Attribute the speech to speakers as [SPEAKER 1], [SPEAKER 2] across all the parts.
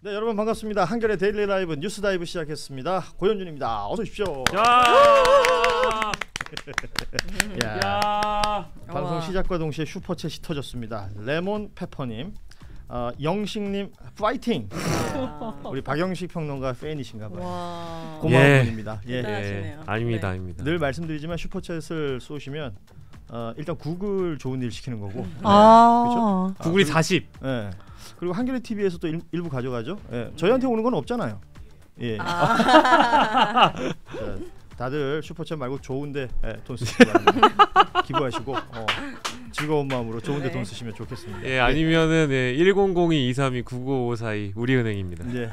[SPEAKER 1] 네, 여러분 반갑습니다. 한겨레 데일리 라이브 뉴스 다이브 시작했습니다. 고현준입니다. 어서 오십시오. 야. 방송 시작과 동시에 슈퍼챗이 터졌습니다. 레몬 페퍼님, 영식님 파이팅. 우리 박영식 평론가 팬이신가봐요. 고마운 분입니다.
[SPEAKER 2] 아닙니다,
[SPEAKER 1] 네.
[SPEAKER 2] 아닙니다.
[SPEAKER 1] 늘 말씀드리지만 슈퍼챗을 쏘시면 일단 구글 좋은 일 시키는 거고.
[SPEAKER 2] 그렇죠? 구글이 40.
[SPEAKER 1] 네. 그리고 한겨레 TV에서 또 일부 가져가죠. 예. 저희한테 오는 건 없잖아요. 예. 다들 슈퍼챗 말고 좋은데 돈 쓰시고 기부하시고 즐거운 마음으로 좋은데 돈 쓰시면 좋겠습니다.
[SPEAKER 2] 예, 아니면은 1002-23299542 우리은행입니다.
[SPEAKER 1] 예.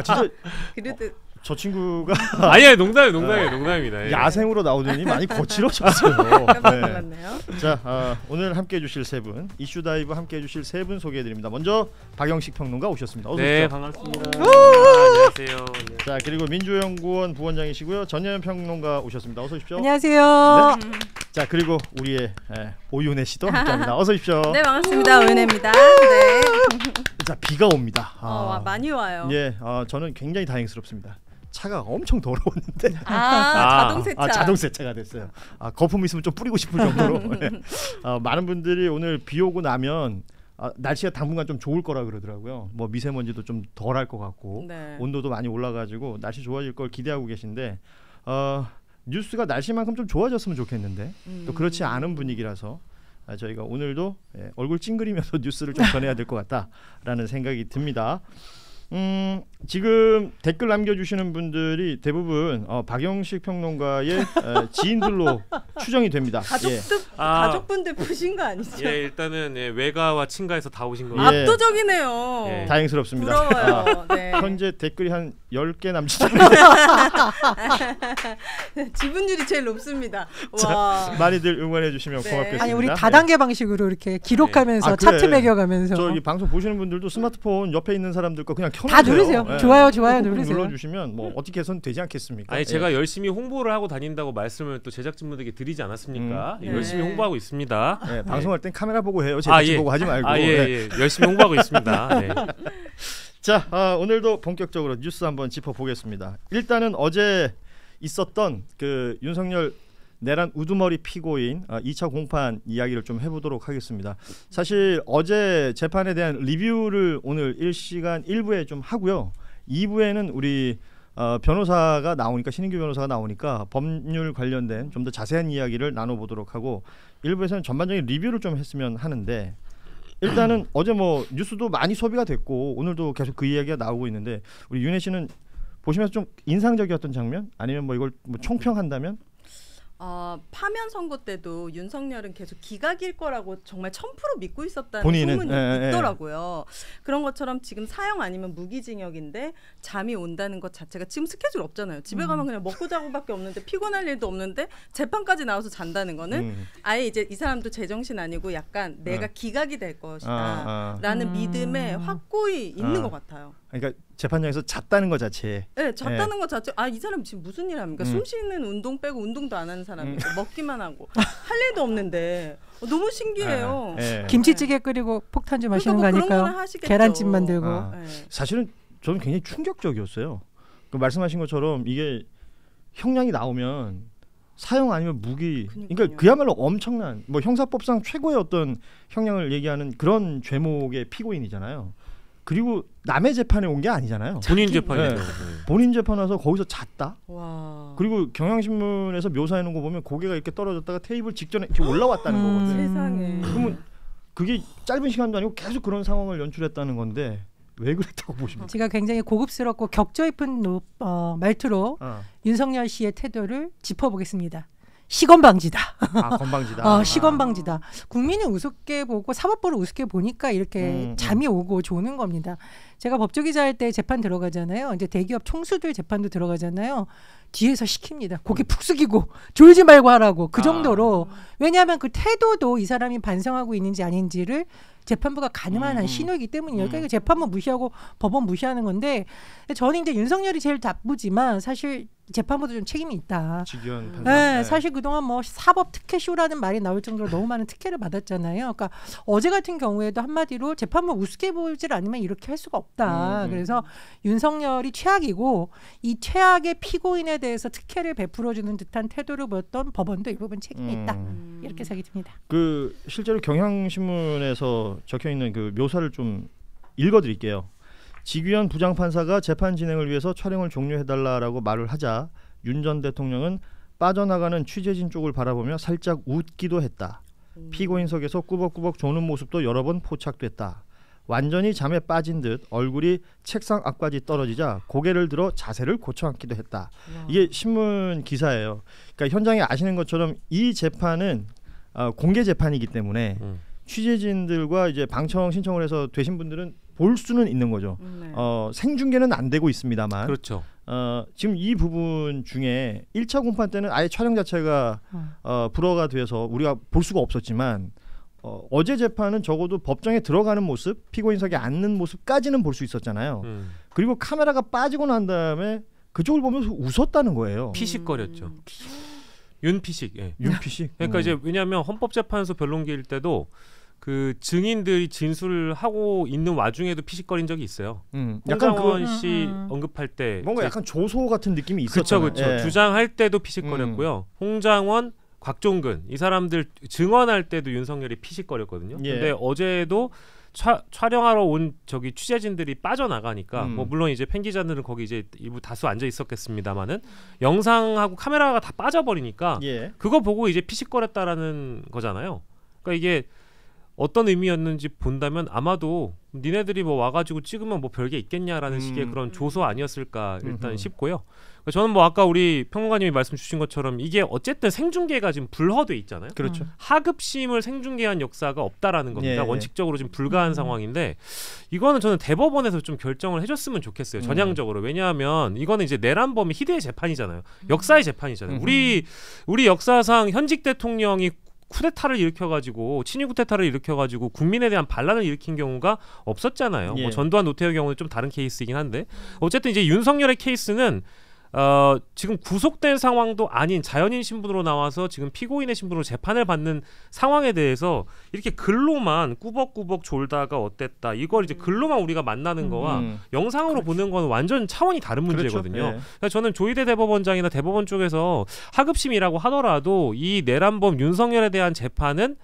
[SPEAKER 1] 진짜.
[SPEAKER 3] 그래도
[SPEAKER 1] 저 친구가
[SPEAKER 2] 아니야, 농담입니다.
[SPEAKER 1] 야생으로 나오더니 많이 거칠어졌어요.
[SPEAKER 3] 깜짝 놀랐네요.
[SPEAKER 1] 자, 오늘 함께해 주실 세 분, 이슈 다이브 함께해 주실 세 분 소개해 드립니다. 먼저 박영식 평론가 오셨습니다. 어서 오십시오.
[SPEAKER 2] 네, 반갑습니다. 안녕하세요.
[SPEAKER 1] 자, 그리고 민주연구원 부원장이시고요. 전예현 평론가 오셨습니다. 어서 오십시오.
[SPEAKER 4] 안녕하세요.
[SPEAKER 1] 네. 자, 그리고 우리의 오윤혜 씨도 함께합니다. 어서 오십시오.
[SPEAKER 3] 네, 반갑습니다. 오윤혜입니다. 네.
[SPEAKER 1] 자, 비가 옵니다.
[SPEAKER 3] 많이 와요.
[SPEAKER 1] 예, 저는 굉장히 다행스럽습니다. 차가 엄청 더러웠는데
[SPEAKER 3] 자동세차.
[SPEAKER 1] 자동세차가 됐어요. 거품 있으면 좀 뿌리고 싶을 정도로. 네. 많은 분들이 오늘 비 오고 나면 날씨가 당분간 좀 좋을 거라 그러더라고요. 뭐 미세먼지도 좀 덜할 것 같고
[SPEAKER 3] 네.
[SPEAKER 1] 온도도 많이 올라가지고 날씨 좋아질 걸 기대하고 계신데 뉴스가 날씨만큼 좀 좋아졌으면 좋겠는데 또 그렇지 않은 분위기라서 저희가 오늘도 얼굴 찡그리면서 뉴스를 좀 전해야 될 것 같다라는 생각이 듭니다. 지금 댓글 남겨주시는 분들이 대부분 박영식 평론가의 지인들로 추정이 됩니다.
[SPEAKER 3] 가족분들 보신 거 아니죠?
[SPEAKER 2] 예, 일단은 외가와 친가에서 다 오신 거예요.
[SPEAKER 3] 압도적이네요.
[SPEAKER 2] 예.
[SPEAKER 1] 다행스럽습니다.
[SPEAKER 3] 부러워요. 네.
[SPEAKER 1] 현재 댓글이 한 10개 남짓.
[SPEAKER 3] 지분율이 제일 높습니다.
[SPEAKER 1] 자, 많이들 응원해 주시면 고맙겠습니다.
[SPEAKER 4] 아니, 우리 다단계 방식으로 이렇게 기록하면서 차트 매겨가면서.
[SPEAKER 1] 저기 방송 보시는 분들도 스마트폰 옆에 있는 사람들 거 그냥
[SPEAKER 4] 다 누르세요. 좋아요 누르세요.
[SPEAKER 1] 눌러주시면 뭐 어떻게 해서는 되지 않겠습니까?
[SPEAKER 2] 아니, 제가 열심히 홍보를 하고 다닌다고 말씀을 또 제작진분들께 드리지 않았습니까? 열심히 홍보하고 있습니다.
[SPEAKER 1] 방송할 땐 카메라 보고 해요. 제작진 보고 하지 말고.
[SPEAKER 2] 열심히 홍보하고 있습니다. 네.
[SPEAKER 1] 자, 오늘도 본격적으로 뉴스 한번 짚어보겠습니다. 일단은 어제 있었던 그 윤석열 내란 우두머리 피고인 2차 공판 이야기를 좀 해보도록 하겠습니다. 사실 어제 재판에 대한 리뷰를 오늘 1시간 1부에 좀 하고요. 2부에는 우리 변호사가 나오니까, 신인규 변호사가 나오니까 법률 관련된 좀 더 자세한 이야기를 나눠보도록 하고, 1부에서는 전반적인 리뷰를 좀 했으면 하는데, 일단은 어제 뭐 뉴스도 많이 소비가 됐고 오늘도 계속 그 이야기가 나오고 있는데, 우리 윤혜 씨는 보시면서 좀 인상적이었던 장면, 아니면 뭐 이걸 뭐 총평한다면?
[SPEAKER 3] 파면 선거 때도 윤석열은 계속 기각일 거라고 정말 1000% 믿고 있었다는
[SPEAKER 1] 본인은,
[SPEAKER 3] 소문이 있더라고요. 그런 것처럼 지금 사형 아니면 무기징역인데 잠이 온다는 것 자체가, 지금 스케줄 없잖아요. 집에 가면 그냥 먹고 자고밖에 없는데, 피곤할 일도 없는데 재판까지 나와서 잔다는 거는 아예 이제 이 사람도 제정신 아니고 약간 내가 기각이 될 것이다 라는 믿음에 확고히 있는 것 같아요.
[SPEAKER 1] 그러니까 재판장에서 잤다는 것 자체에.
[SPEAKER 3] 네, 잤다는 것 자체. 이 사람 지금 무슨 일 합니까? 숨 쉬는 운동 빼고 운동도 안 하는 사람이고 먹기만 하고 할 일도 없는데 너무 신기해요.
[SPEAKER 4] 김치찌개 끓이고 폭탄 좀 하시는 거 아닐까요? 계란찜 만들고.
[SPEAKER 1] 사실은 저는 굉장히 충격적이었어요. 그 말씀하신 것처럼 이게 형량이 나오면 사형 아니면 무기, 그러니까 그야말로 엄청난, 뭐 형사법상 최고의 어떤 형량을 얘기하는 그런 죄목의 피고인이잖아요. 그리고 남의 재판에 온 게 아니잖아요.
[SPEAKER 2] 본인 재판이죠.
[SPEAKER 1] 본인 재판 와서 거기서 잤다.
[SPEAKER 3] 와.
[SPEAKER 1] 그리고 경향신문에서 묘사해 놓은 거 보면 고개가 이렇게 떨어졌다가 테이블 직전에 이렇게 올라왔다는 거거든요.
[SPEAKER 3] 세상에.
[SPEAKER 1] 그러면 그게 짧은 시간도 아니고 계속 그런 상황을 연출했다는 건데 왜 그랬다고 보십니까?
[SPEAKER 4] 제가 굉장히 고급스럽고 격조 깊은 말투로 윤석열 씨의 태도를 짚어보겠습니다. 시건방지다.
[SPEAKER 1] 건방지다.
[SPEAKER 4] 시건방지다. 국민이 우습게 보고 사법부를 우습게 보니까 이렇게 잠이 오고 조는 겁니다. 제가 법조기자 할 때 재판 들어가잖아요. 이제 대기업 총수들 재판도 들어가잖아요. 뒤에서 시킵니다. 고개 푹 숙이고 졸지 말고 하라고. 그 정도로. 왜냐하면 그 태도도 이 사람이 반성하고 있는지 아닌지를 재판부가 가능한 한 신호이기 때문이에요. 그러니까 재판부 무시하고 법원 무시하는 건데 저는 이제 윤석열이 제일 나쁘지만 사실 재판부도 좀 책임이 있다.
[SPEAKER 1] 직위원 판사.
[SPEAKER 4] 네, 사실 그동안 뭐 사법 특혜쇼라는 말이 나올 정도로 너무 많은 특혜를 받았잖아요. 그러니까 어제 같은 경우에도 한마디로 재판부 우습게 보질 않으면 이렇게 할 수가 없다. 그래서 윤석열이 최악이고 이 최악의 피고인에 대해서 특혜를 베풀어주는 듯한 태도를 보였던 법원도 이 부분 책임이 있다. 이렇게 생각이 듭니다.
[SPEAKER 1] 그 실제로 경향신문에서 적혀 있는 그 묘사를 좀 읽어드릴게요. 직위원 부장판사가 재판 진행을 위해서 촬영을 종료해달라라고 말을 하자 윤 전 대통령은 빠져나가는 취재진 쪽을 바라보며 살짝 웃기도 했다. 피고인석에서 꾸벅꾸벅 조는 모습도 여러 번 포착됐다. 완전히 잠에 빠진 듯 얼굴이 책상 앞까지 떨어지자 고개를 들어 자세를 고쳐 앉기도 했다. 이게 신문 기사예요. 그러니까 현장에 아시는 것처럼 이 재판은 공개 재판이기 때문에 취재진들과 이제 방청 신청을 해서 되신 분들은 볼 수는 있는 거죠. 생중계는 안 되고 있습니다만.
[SPEAKER 2] 그렇죠.
[SPEAKER 1] 지금 이 부분 중에 1차 공판 때는 아예 촬영 자체가 불허가 돼서 우리가 볼 수가 없었지만 어제 재판은 적어도 법정에 들어가는 모습, 피고인석에 앉는 모습까지는 볼 수 있었잖아요. 그리고 카메라가 빠지고 난 다음에 그쪽을 보면서 웃었다는 거예요.
[SPEAKER 2] 피식거렸죠. 윤피식. 예.
[SPEAKER 1] 윤피식.
[SPEAKER 2] 그러니까 이제 왜냐하면 헌법재판소 변론기일 때도 그 증인들이 진술을 하고 있는 와중에도 피식거린 적이 있어요.
[SPEAKER 1] 약간
[SPEAKER 2] 홍장원 씨 언급할 때
[SPEAKER 1] 뭔가 약간 조소 같은 느낌이 있었잖아요.
[SPEAKER 2] 그렇죠.
[SPEAKER 1] 예.
[SPEAKER 2] 주장할 때도 피식거렸고요. 홍장원, 곽종근 이 사람들 증언할 때도 윤석열이 피식거렸거든요.
[SPEAKER 1] 예.
[SPEAKER 2] 근데 어제도 촬영하러 온 저기 취재진들이 빠져나가니까 뭐 물론 이제 팬 기자들은 거기 이제 일부 다수 앉아 있었겠습니다만은 영상하고 카메라가 다 빠져버리니까
[SPEAKER 1] 예.
[SPEAKER 2] 그거 보고 이제 피식거렸다라는 거잖아요. 그러니까 이게 어떤 의미였는지 본다면 아마도 니네들이 뭐 와가지고 찍으면 뭐 별게 있겠냐라는 식의 그런 조소 아니었을까 일단 싶고요. 저는 뭐 아까 우리 평론가님이 말씀 주신 것처럼 이게 어쨌든 생중계가 지금 불허돼 있잖아요.
[SPEAKER 1] 그렇죠.
[SPEAKER 2] 하급심을 생중계한 역사가 없다라는 겁니다.
[SPEAKER 1] 예.
[SPEAKER 2] 원칙적으로 지금 불가한 상황인데 이거는 저는 대법원에서 좀 결정을 해줬으면 좋겠어요. 전향적으로. 왜냐하면 이거는 이제 내란범의 희대의 재판이잖아요. 역사의 재판이잖아요. 우리 역사상 현직 대통령이 쿠데타를 일으켜가지고 친위 쿠데타를 일으켜가지고 국민에 대한 반란을 일으킨 경우가 없었잖아요.
[SPEAKER 1] 예.
[SPEAKER 2] 뭐 전두환 노태우 경우는 좀 다른 케이스이긴 한데 어쨌든 이제 윤석열의 케이스는 지금 구속된 상황도 아닌 자연인 신분으로 나와서 지금 피고인의 신분으로 재판을 받는 상황에 대해서 이렇게 글로만 꾸벅꾸벅 졸다가 어땠다 이걸 이제 글로만 우리가 만나는 거와 영상으로 보는 건 완전 차원이 다른 문제거든요.
[SPEAKER 1] 그렇죠. 예.
[SPEAKER 2] 그래서 저는 조희대 대법원장이나 대법원 쪽에서 하급심이라고 하더라도 이 내란범 윤석열에 대한 재판은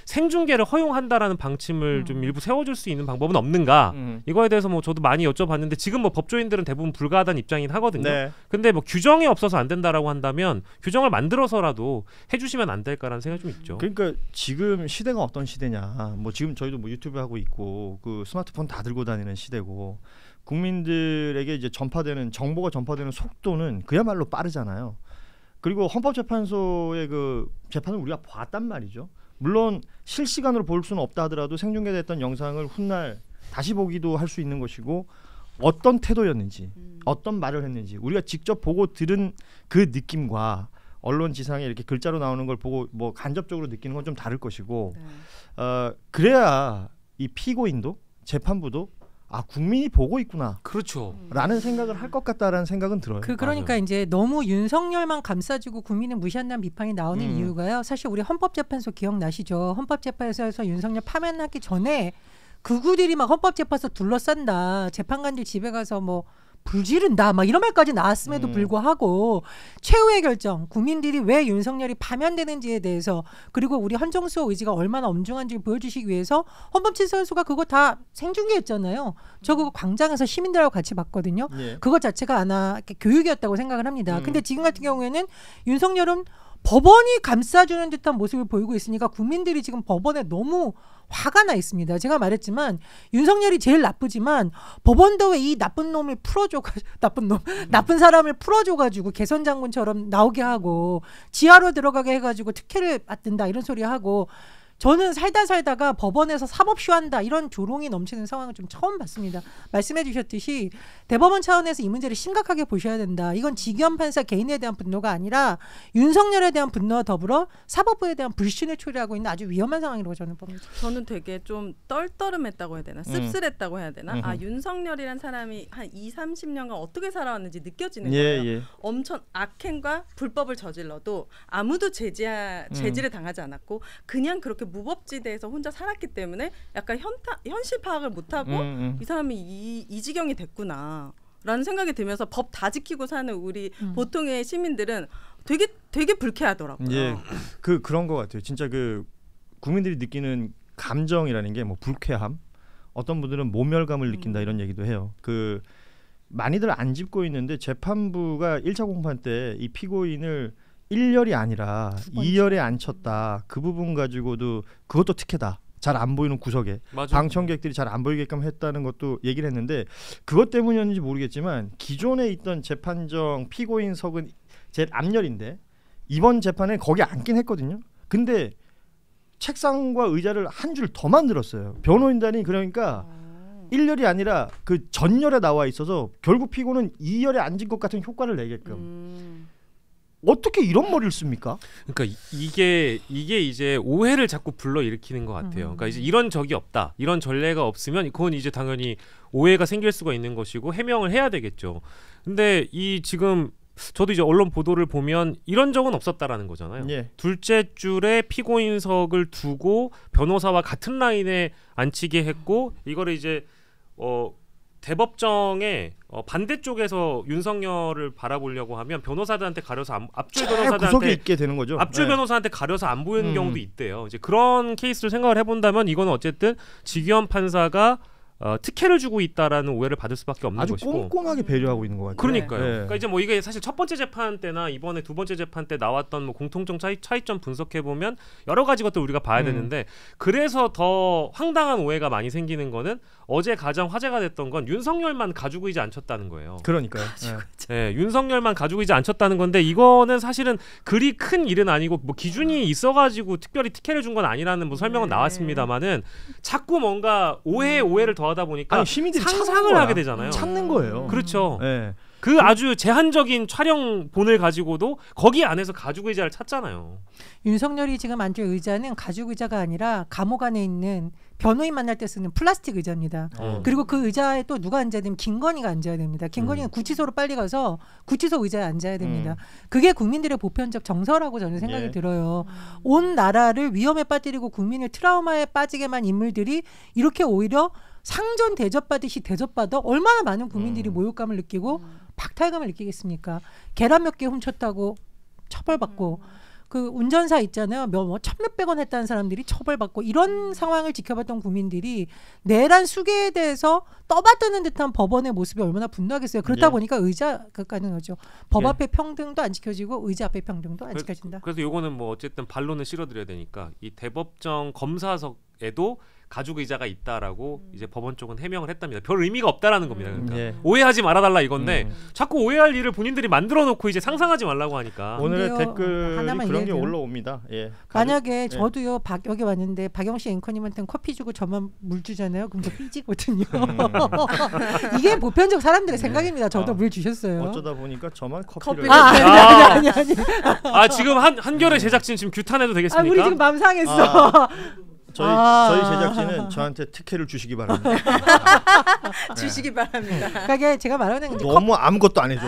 [SPEAKER 2] 생중계를 허용한다라는 방침을 좀 일부 세워줄 수 있는 방법은 없는가? 이거에 대해서 뭐 저도 많이 여쭤봤는데 지금 뭐 법조인들은 대부분 불가하다는 입장이긴 하거든요.
[SPEAKER 1] 네.
[SPEAKER 2] 근데 뭐 규정이 없어서 안 된다라고 한다면 규정을 만들어서라도 해주시면 안 될까라는 생각이 좀 있죠.
[SPEAKER 1] 그러니까 지금 시대가 어떤 시대냐? 뭐 지금 저희도 뭐 유튜브 하고 있고 그 스마트폰 다 들고 다니는 시대고 국민들에게 이제 정보가 전파되는 속도는 그야말로 빠르잖아요. 그리고 헌법재판소의 그 재판을 우리가 봤단 말이죠. 물론 실시간으로 볼 수는 없다 하더라도 생중계됐던 영상을 훗날 다시 보기도 할 수 있는 것이고 어떤 태도였는지 어떤 말을 했는지 우리가 직접 보고 들은 그 느낌과 언론 지상에 이렇게 글자로 나오는 걸 보고 뭐 간접적으로 느끼는 건 좀 다를 것이고 그래야 이 피고인도 재판부도 국민이 보고 있구나.
[SPEAKER 2] 그렇죠.
[SPEAKER 1] 라는 생각을 할 것 같다라는 생각은 들어요.
[SPEAKER 4] 그러니까
[SPEAKER 2] 맞아요.
[SPEAKER 4] 이제 너무 윤석열만 감싸주고 국민을 무시한다는 비판이 나오는 이유가요. 사실 우리 헌법재판소 기억나시죠? 헌법재판소에서 윤석열 파면하기 전에 극우들이 막 헌법재판소 둘러싼다. 재판관들 집에 가서 뭐 불 지른다 막 이런 말까지 나왔음에도 불구하고 최후의 결정 국민들이 왜 윤석열이 파면되는지에 대해서 그리고 우리 헌정수호 의지가 얼마나 엄중한지를 보여주시기 위해서 헌법재판소가 그거 다 생중계했잖아요. 저 그거 광장에서 시민들하고 같이 봤거든요.
[SPEAKER 1] 예.
[SPEAKER 4] 그것 자체가 하나 교육이었다고 생각을 합니다. 근데 지금 같은 경우에는 윤석열은 법원이 감싸주는 듯한 모습을 보이고 있으니까 국민들이 지금 법원에 너무 화가 나 있습니다. 제가 말했지만 윤석열이 제일 나쁘지만 법원도 왜 이 나쁜 놈을 풀어줘가지고 나쁜 사람을 풀어줘가지고 개선 장군처럼 나오게 하고 지하로 들어가게 해가지고 특혜를 받든다 이런 소리 하고 저는 살다가 법원에서 사법시한다 이런 조롱이 넘치는 상황을 좀 처음 봤습니다. 말씀해 주셨듯이 대법원 차원에서 이 문제를 심각하게 보셔야 된다. 이건 지기현 판사 개인에 대한 분노가 아니라 윤석열에 대한 분노와 더불어 사법부에 대한 불신을 초래하고 있는 아주 위험한 상황이라고 저는 봅니다.
[SPEAKER 3] 저는 되게 좀 떨떠름했다고 해야 되나? 씁쓸했다고 해야 되나? 아, 윤석열이란 사람이 한 20-30년간 어떻게 살아왔는지 느껴지는 거예요. 엄청 악행과 불법을 저질러도 아무도 제지를 당하지 않았고 그냥 그렇게 무법지대에서 혼자 살았기 때문에 약간 현실 파악을 못하고 이 사람이 이 지경이 됐구나 라는 생각이 들면서 법 다 지키고 사는 우리 보통의 시민들은 되게 불쾌하더라고요.
[SPEAKER 1] 예, 그런 것 같아요. 진짜 그 국민들이 느끼는 감정이라는 게 뭐 불쾌함, 어떤 분들은 모멸감을 느낀다 이런 얘기도 해요. 그 많이들 안 짚고 있는데 재판부가 1차 공판 때 이 피고인을 1열이 아니라 2열에 앉혔다. 그 부분 가지고도 그것도 특혜다. 잘 안 보이는 구석에
[SPEAKER 2] 맞아.
[SPEAKER 1] 방청객들이 잘 안 보이게끔 했다는 것도 얘기를 했는데 그것 때문이었는지 모르겠지만 기존에 있던 재판정 피고인석은 제일 앞열인데 이번 재판에 거기 앉긴 했거든요. 근데 책상과 의자를 한 줄 더 만들었어요. 변호인단이 그러니까 1열이 아니라 그 전열에 나와 있어서 결국 피고는 2열에 앉은 것 같은 효과를 내게끔 어떻게 이런 머리를 씁니까?
[SPEAKER 2] 그러니까 이게 이제 오해를 자꾸 불러일으키는 것 같아요. 그러니까 이제 이런 적이 없다, 이런 전례가 없으면 그건 이제 당연히 오해가 생길 수가 있는 것이고 해명을 해야 되겠죠. 근데 이 지금 저도 이제 언론 보도를 보면 이런 적은 없었다라는 거잖아요.
[SPEAKER 1] 예.
[SPEAKER 2] 둘째 줄에 피고인석을 두고 변호사와 같은 라인에 앉히게 했고 이거를 이제 대법정의 반대쪽에서 윤석열을 바라보려고 하면 변호사들한테 가려서 앞줄
[SPEAKER 1] 구석에
[SPEAKER 2] 변호사들한테
[SPEAKER 1] 있게 되는 거죠.
[SPEAKER 2] 앞줄 변호사한테 가려서 안 보이는 경우도 있대요. 이제 그런 케이스를 생각을 해본다면 이거는 어쨌든 지기현 판사가 특혜를 주고 있다라는 오해를 받을 수밖에 없는
[SPEAKER 1] 아주
[SPEAKER 2] 것이고.
[SPEAKER 1] 꼼꼼하게 배려하고 있는 것 같아요.
[SPEAKER 2] 그러니까요.
[SPEAKER 1] 네.
[SPEAKER 2] 그러니까 이제 뭐 이게 사실 첫 번째 재판 때나 이번에 두 번째 재판 때 나왔던 뭐 공통점 차이점 분석해 보면 여러 가지 것들 우리가 봐야 되는데 그래서 더 황당한 오해가 많이 생기는 거는 어제 가장 화제가 됐던 건 윤석열만 가지고 있지 않쳤다는 거예요.
[SPEAKER 1] 그러니까요.
[SPEAKER 2] 네, 윤석열만 가지고 있지 않쳤다는 건데 이거는 사실은 그리 큰 일은 아니고 뭐 기준이 있어가지고 특별히 특혜를 준 건 아니라는 뭐 설명은 나왔습니다만은 자꾸 뭔가 오해를 더하다 보니까
[SPEAKER 1] 아니, 시민들이
[SPEAKER 2] 상상을 하게 되잖아요.
[SPEAKER 1] 찾는 거예요.
[SPEAKER 2] 그렇죠.
[SPEAKER 1] 네.
[SPEAKER 2] 그 아주 제한적인 촬영본을 가지고도 거기 안에서 가죽 의자를 찾잖아요.
[SPEAKER 4] 윤석열이 지금 앉을 의자는 가죽 의자가 아니라 감옥 안에 있는 변호인 만날 때 쓰는 플라스틱 의자입니다. 그리고 그 의자에 또 누가 앉아야 되면 김건희가 앉아야 됩니다. 김건희는 구치소로 빨리 가서 구치소 의자에 앉아야 됩니다. 그게 국민들의 보편적 정서라고 저는 생각이 들어요. 온 나라를 위험에 빠뜨리고 국민을 트라우마에 빠지게만 인물들이 이렇게 오히려 상전 대접받듯이 대접받아 얼마나 많은 국민들이 모욕감을 느끼고 박탈감을 느끼겠습니까? 계란 몇 개 훔쳤다고 처벌받고 그 운전사 있잖아요. 뭐 천몇백 원 했다는 사람들이 처벌받고 이런 상황을 지켜봤던 국민들이 내란 수계에 대해서 떠받드는 듯한 법원의 모습이 얼마나 분노하겠어요. 그렇다 보니까 의자가 가는 거죠. 법 앞에 평등도 안 지켜지고 의자 앞에 평등도 안 지켜진다.
[SPEAKER 2] 그래서 요거는 뭐 어쨌든 반론을 실어드려야 되니까 이 대법정 검사석에도 가죽 의자가 있다라고 이제 법원 쪽은 해명을 했답니다. 별 의미가 없다라는 겁니다. 그러니까 오해하지 말아달라 이건데 자꾸 오해할 일을 본인들이 만들어 놓고 이제 상상하지 말라고 하니까.
[SPEAKER 1] 오늘의 댓글이
[SPEAKER 4] 하나만
[SPEAKER 1] 그런 게
[SPEAKER 4] 얘기해요.
[SPEAKER 1] 올라옵니다. 예.
[SPEAKER 4] 만약에 저도요 여기 왔는데 박영씨 앵커님한테는 커피 주고 저만 물 주잖아요. 그럼 저 삐지거든요. 이게 보편적 사람들의 생각입니다. 저도 물 주셨어요.
[SPEAKER 1] 어쩌다 보니까 저만 커피를
[SPEAKER 4] 아니.
[SPEAKER 2] 아 지금 한겨레 제작진 지금 규탄해도 되겠습니까?
[SPEAKER 4] 우리 지금 맘 상했어.
[SPEAKER 1] 저희 제작진은 저한테 특혜를 주시기 바랍니다.
[SPEAKER 3] 주시기 바랍니다.
[SPEAKER 4] 그러니까 제가 말하는 건
[SPEAKER 1] 너무 아무것도 안 해줘.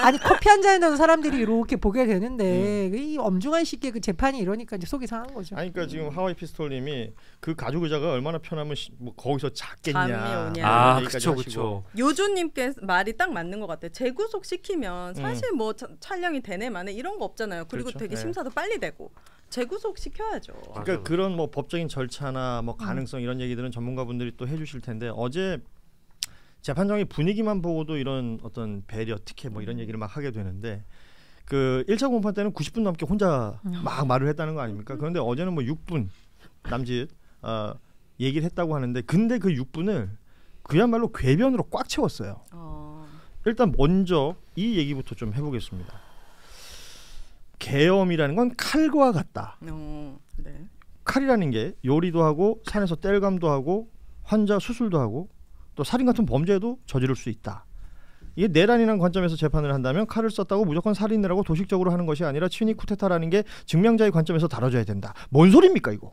[SPEAKER 4] 아니 커피 한 잔에도 사람들이 이렇게 보게 되는데 이 엄중한 시기에 그 재판이 이러니까 이제 속이 상한 거죠.
[SPEAKER 1] 아니 그러니까 지금 하와이 피스톨님이 그 가죽 의자가 얼마나 편하면 뭐 거기서 잤겠냐.
[SPEAKER 3] 잠이 오냐.
[SPEAKER 2] 아
[SPEAKER 1] 얘기까지
[SPEAKER 2] 그렇죠,
[SPEAKER 1] 하시고.
[SPEAKER 2] 그렇죠.
[SPEAKER 3] 요조님께 말이 딱 맞는 것 같아요. 재구속 시키면 사실 뭐 촬영이 되네 마네 이런 거 없잖아요. 그리고
[SPEAKER 1] 그렇죠.
[SPEAKER 3] 되게 심사도 빨리 되고 재구속 시켜야죠.
[SPEAKER 1] 그러니까
[SPEAKER 2] 맞아.
[SPEAKER 1] 그런 뭐 법적인 절차나 뭐 가능성 이런 얘기들은 전문가분들이 또 해주실 텐데 어제 재판정의 분위기만 보고도 이런 어떤 배려, 특혜 뭐 이런 얘기를 막 하게 되는데 그 1차 공판 때는 90분 넘게 혼자 막 말을 했다는 거 아닙니까? 그런데 어제는 뭐 6분 남짓 얘기를 했다고 하는데 근데 그 6분을 그야말로 궤변으로 꽉 채웠어요. 일단 먼저 이 얘기부터 좀 해보겠습니다. 계엄이라는 건 칼과 같다.
[SPEAKER 3] 네.
[SPEAKER 1] 칼이라는 게 요리도 하고 산에서 땔감도 하고 환자 수술도 하고 또 살인 같은 범죄도 저지를 수 있다. 이게 내란이라는 관점에서 재판을 한다면 칼을 썼다고 무조건 살인을 하고 도식적으로 하는 것이 아니라 친위 쿠데타라는 게 증명자의 관점에서 다뤄져야 된다. 뭔 소리입니까 이거?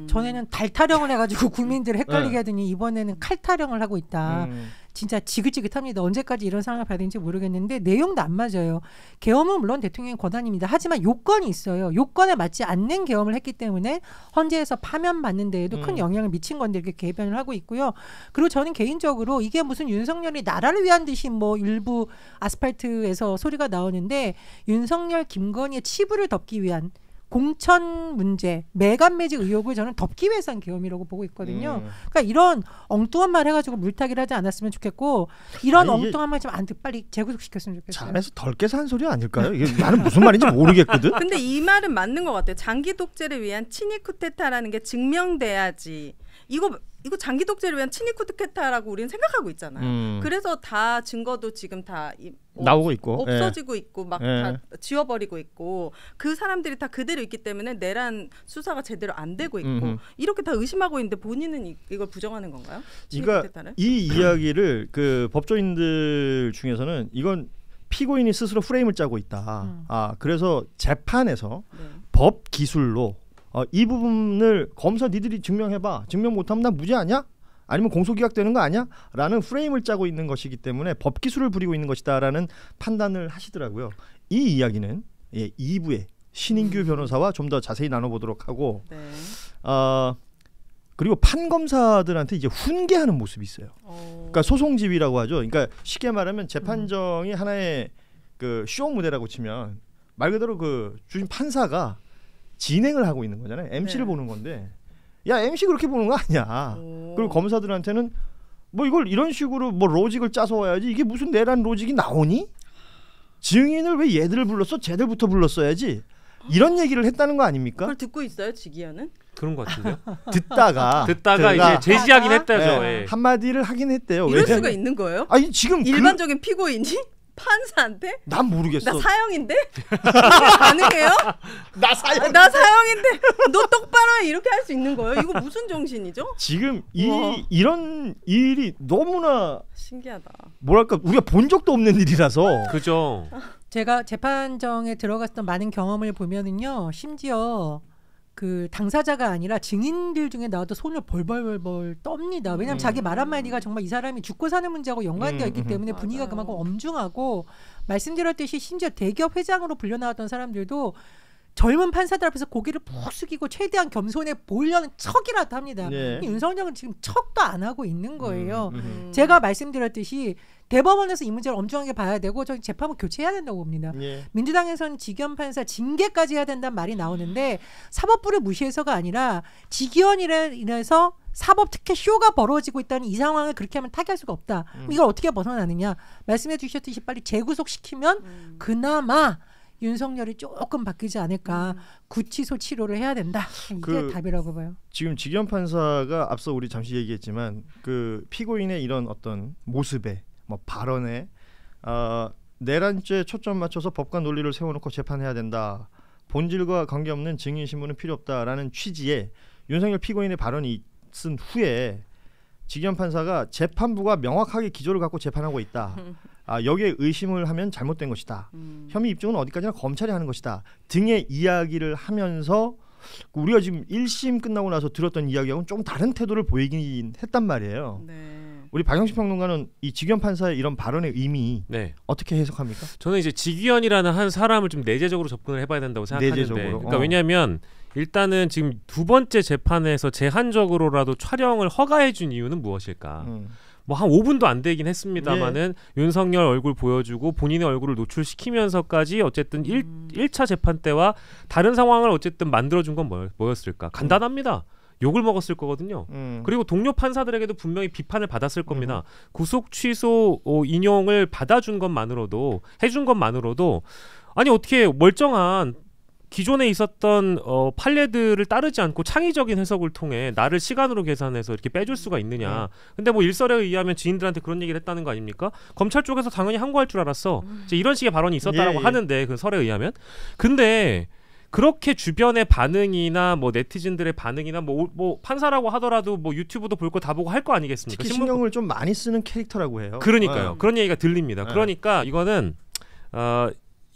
[SPEAKER 4] 전에는 달 타령을 해가지고 국민들을 헷갈리게 하더니 이번에는 칼 타령을 하고 있다. 진짜 지긋지긋합니다. 언제까지 이런 상황을 봐야 되는지 모르겠는데 내용도 안 맞아요. 계엄은 물론 대통령의 권한입니다. 하지만 요건이 있어요. 요건에 맞지 않는 계엄을 했기 때문에 헌재에서 파면받는 데에도 큰 영향을 미친 건데 이렇게 개변을 하고 있고요. 그리고 저는 개인적으로 이게 무슨 윤석열이 나라를 위한 듯이 뭐 일부 아스팔트에서 소리가 나오는데 윤석열, 김건희의 치부를 덮기 위한 공천 문제, 매간 매직 의혹을 저는 덮기 위해서 한 계엄이라고 보고 있거든요. 그러니까 이런 엉뚱한 말 해가지고 물타기를 하지 않았으면 좋겠고 이런
[SPEAKER 1] 아니,
[SPEAKER 4] 엉뚱한 말 좀 안 듣 빨리 재구속시켰으면 좋겠어요.
[SPEAKER 1] 잠에서 덜 깨서 한 소리 아닐까요? 이게 나는 무슨 말인지 모르겠거든.
[SPEAKER 3] 근데 이 말은 맞는 것 같아요. 장기 독재를 위한 친위 쿠데타라는 게 증명돼야지. 이거 장기 독재를 위한 친위 쿠데타라고 우리는 생각하고 있잖아요. 그래서 다 증거도 지금 다
[SPEAKER 1] 나오고 있고
[SPEAKER 3] 없어지고 있고 막 다 지워버리고 있고 그 사람들이 다 그대로 있기 때문에 내란 수사가 제대로 안 되고 있고 이렇게 다 의심하고 있는데 본인은 이걸 부정하는 건가요?
[SPEAKER 1] 그러니까 이 이야기를 그 법조인들 중에서는 이건 피고인이 스스로 프레임을 짜고 있다. 그래서 재판에서 법 기술로 이 부분을 검사 니들이 증명해봐. 증명 못하면 나 무죄 아니야? 아니면 공소기각되는 거 아니야? 라는 프레임을 짜고 있는 것이기 때문에 법기술을 부리고 있는 것이다 라는 판단을 하시더라고요. 이 이야기는 2부에 신인규 변호사와 좀 더 자세히 나눠보도록 하고 그리고 판검사들한테 이제 훈계하는 모습이 있어요. 그러니까 소송지휘라고 하죠. 그러니까 쉽게 말하면 재판정이 하나의 그 쇼 무대라고 치면 말 그대로 그 주심 판사가 진행을 하고 있는 거잖아요. MC를 보는 건데 야 MC 그렇게 보는 거 아니야. 그리고 검사들한테는 뭐 이걸 이런 식으로 뭐 로직을 짜서 와야지 이게 무슨 내란 로직이 나오니? 증인을 왜 얘들을 불렀어? 쟤들부터 불렀어야지. 이런 얘기를 했다는 거 아닙니까?
[SPEAKER 3] 그걸 듣고 있어요, 지기현은?
[SPEAKER 2] 그런 것 같은데요.
[SPEAKER 1] 듣다가
[SPEAKER 2] 이제 제지하긴 했다죠.
[SPEAKER 1] 네, 한마디를 하긴 했대요.
[SPEAKER 3] 이럴 수가 있는 거예요?
[SPEAKER 1] 아니 지금
[SPEAKER 3] 일반적인 피고인이? 판사한테?
[SPEAKER 1] 난 모르겠어.
[SPEAKER 3] 나 사형인데? 가능해요?
[SPEAKER 1] 나 사형.
[SPEAKER 3] 나 사형인데 너 똑바로 해 이렇게 할 수 있는 거예요? 이거 무슨 정신이죠?
[SPEAKER 1] 지금 이런 일이 너무나
[SPEAKER 3] 신기하다.
[SPEAKER 1] 뭐랄까 우리가 본 적도 없는 일이라서.
[SPEAKER 2] 그죠.
[SPEAKER 4] 제가 재판정에 들어갔던 많은 경험을 보면은요, 심지어 그 당사자가 아니라 증인들 중에 나와도 손을 벌벌벌 떱니다. 왜냐하면 자기 말 한마디가 정말 이 사람이 죽고 사는 문제하고 연관되어 있기 때문에 분위기가
[SPEAKER 3] 맞아요.
[SPEAKER 4] 그만큼 엄중하고 말씀드렸듯이 심지어 대기업 회장으로 불려나왔던 사람들도 젊은 판사들 앞에서 고개를 푹 숙이고 최대한 겸손해 보이려는 척이라도 합니다.
[SPEAKER 1] 네.
[SPEAKER 4] 윤석열은 지금 척도 안 하고 있는 거예요. 제가 말씀드렸듯이 대법원에서 이 문제를 엄중하게 봐야 되고 저희 재판부 교체해야 된다고 봅니다. 민주당에서는 지기현 판사 징계까지 해야 된다는 말이 나오는데 사법부를 무시해서가 아니라 지기현이라서 사법 특혜 쇼가 벌어지고 있다는 이 상황을 그렇게 하면 타개할 수가 없다. 이걸 어떻게 벗어나느냐. 말씀해 주셨듯이 빨리 재구속시키면 그나마 윤석열이 조금 바뀌지 않을까. 구치소 치료를 해야 된다. 이게 답이라고 봐요.
[SPEAKER 1] 지금 지기현 판사가 앞서 우리 잠시 얘기했지만 그 피고인의 이런 어떤 모습에 뭐 발언에 내란죄 초점 맞춰서 법과 논리를 세워놓고 재판해야 된다. 본질과 관계없는 증인 신문은 필요 없다라는 취지의 윤석열 피고인의 발언이 있은 후에 지기현 판사가 재판부가 명확하게 기조를 갖고 재판하고 있다. 여기에 의심을 하면 잘못된 것이다. 혐의 입증은 어디까지나 검찰이 하는 것이다. 등의 이야기를 하면서 우리가 지금 1심 끝나고 나서 들었던 이야기하고는 좀 다른 태도를 보이긴 했단 말이에요.
[SPEAKER 3] 네.
[SPEAKER 1] 우리 박영식 평론가는 이 지기현 판사의 이런 발언의 의미 어떻게 해석합니까?
[SPEAKER 2] 저는 이제 지기현이라는 한 사람을 좀 내재적으로 접근을 해봐야 된다고 생각하는데
[SPEAKER 1] 내재적으로.
[SPEAKER 2] 그러니까 왜냐하면 일단은 지금 두 번째 재판에서 제한적으로라도 촬영을 허가해준 이유는 무엇일까? 뭐 한 5분도 안 되긴 했습니다만은 윤석열 얼굴 보여주고 본인의 얼굴을 노출시키면서까지 어쨌든 1차 재판 때와 다른 상황을 어쨌든 만들어준 건 뭐였을까? 간단합니다. 욕을 먹었을 거거든요. 그리고 동료 판사들에게도 분명히 비판을 받았을 겁니다. 구속 취소 인용을 받아준 것만으로도 해준 것만으로도 아니 어떻게 멀쩡한 기존에 있었던 판례들을 따르지 않고 창의적인 해석을 통해 나를 시간으로 계산해서 이렇게 빼줄 수가 있느냐. 근데 뭐 일설에 의하면 지인들한테 그런 얘기를 했다는 거 아닙니까? 검찰 쪽에서 당연히 항고할 줄 알았어. 이제 이런 식의 발언이 있었다라고 하는데 그 설에 의하면. 근데 그렇게 주변의 반응이나 뭐 네티즌들의 반응이나 뭐 판사라고 하더라도 뭐 유튜브도 볼 거 다 보고 할 거 아니겠습니까?
[SPEAKER 1] 특히 신경을 좀 많이 쓰는 캐릭터라고 해요.
[SPEAKER 2] 그러니까요. 그런 얘기가 들립니다. 그러니까 이거는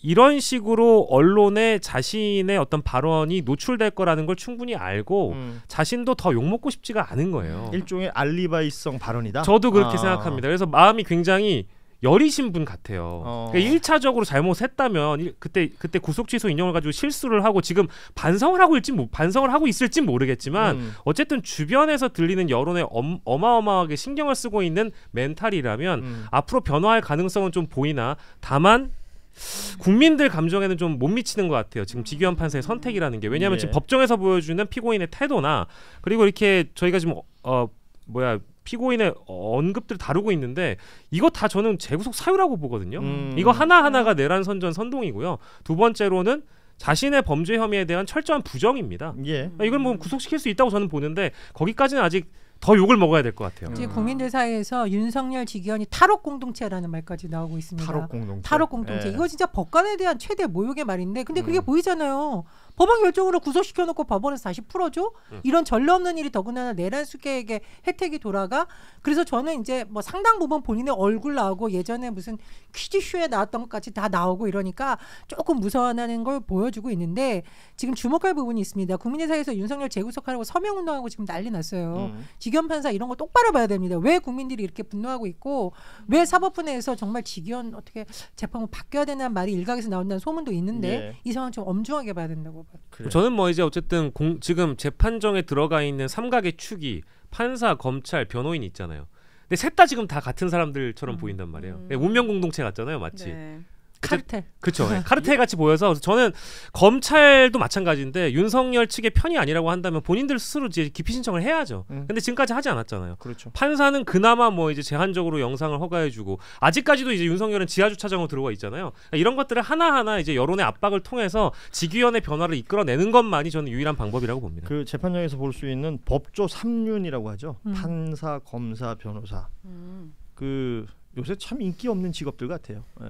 [SPEAKER 2] 이런 식으로 언론에 자신의 어떤 발언이 노출될 거라는 걸 충분히 알고 자신도 더 욕먹고 싶지가 않은 거예요.
[SPEAKER 1] 일종의 알리바이성 발언이다.
[SPEAKER 2] 저도 그렇게 생각합니다. 그래서 마음이 굉장히 여리신 분 같아요. 그러니까 1차적으로 잘못했다면 그때 구속 취소 인용을 가지고 실수를 하고 지금 반성을 하고 있을지 모르겠지만 어쨌든 주변에서 들리는 여론에 어마어마하게 신경을 쓰고 있는 멘탈이라면 앞으로 변화할 가능성은 좀 보이나 다만 국민들 감정에는 좀 못 미치는 것 같아요. 지금 지규현 판사의 선택이라는 게 왜냐하면 지금 법정에서 보여주는 피고인의 태도나 그리고 이렇게 저희가 지금 피고인의 언급들을 다루고 있는데 이거 다 저는 재구속 사유라고 보거든요. 이거 하나하나가 내란 선전 선동이고요. 두 번째로는 자신의 범죄 혐의에 대한 철저한 부정입니다. 이걸 뭐 구속시킬 수 있다고 저는 보는데 거기까지는 아직 더 욕을 먹어야 될 것 같아요.
[SPEAKER 4] 이제 국민들 사이에서 윤석열, 지기현이 탈옥 공동체라는 말까지 나오고 있습니다. 탈옥 공동체. 이거 진짜 법관에 대한 최대 모욕의 말인데 근데 그게 보이잖아요. 법원 결정으로 구속시켜놓고 법원에서 다시 풀어줘? 이런 전례 없는 일이 더군다나 내란 수괴에게 혜택이 돌아가? 그래서 저는 이제 뭐 상당 부분 본인의 얼굴 나오고 예전에 무슨 퀴즈쇼에 나왔던 것까지 다 나오고 이러니까 조금 무서워하는 걸 보여주고 있는데 지금 주목할 부분이 있습니다. 국민의 사이에서 윤석열 재구속하라고 서명운동하고 지금 난리 났어요. 지기현 판사 이런 거 똑바로 봐야 됩니다. 왜 국민들이 이렇게 분노하고 있고 왜 사법부 내에서 정말 지기현 어떻게 재판부 바뀌어야 되는 말이 일각에서 나온다는 소문도 있는데 이 상황 좀 엄중하게 봐야 된다고 봐요.
[SPEAKER 1] 그래요.
[SPEAKER 2] 저는 뭐 이제 어쨌든 지금 재판정에 들어가 있는 삼각의 축이 판사, 검찰, 변호인이 있잖아요. 근데 셋 다 지금 다 같은 사람들처럼 보인단 말이에요. 운명 공동체 같잖아요, 마치.
[SPEAKER 3] 네.
[SPEAKER 4] 카르텔.
[SPEAKER 2] 그렇죠. 카르텔 같이 보여서 저는 검찰도 마찬가지인데 윤석열 측의 편이 아니라고 한다면 본인들 스스로 이제 기피 신청을 해야죠. 근데 지금까지 하지 않았잖아요.
[SPEAKER 1] 그렇죠.
[SPEAKER 2] 판사는 그나마 뭐 이제 제한적으로 영상을 허가해주고 아직까지도 이제 윤석열은 지하 주차장으로 들어와 있잖아요. 그러니까 이런 것들을 하나하나 이제 여론의 압박을 통해서 지규현의 변화를 이끌어내는 것만이 저는 유일한 방법이라고 봅니다.
[SPEAKER 1] 그 재판장에서 볼 수 있는 법조 3륜이라고 하죠. 판사, 검사, 변호사. 그 요새 참 인기 없는 직업들 같아요. 예.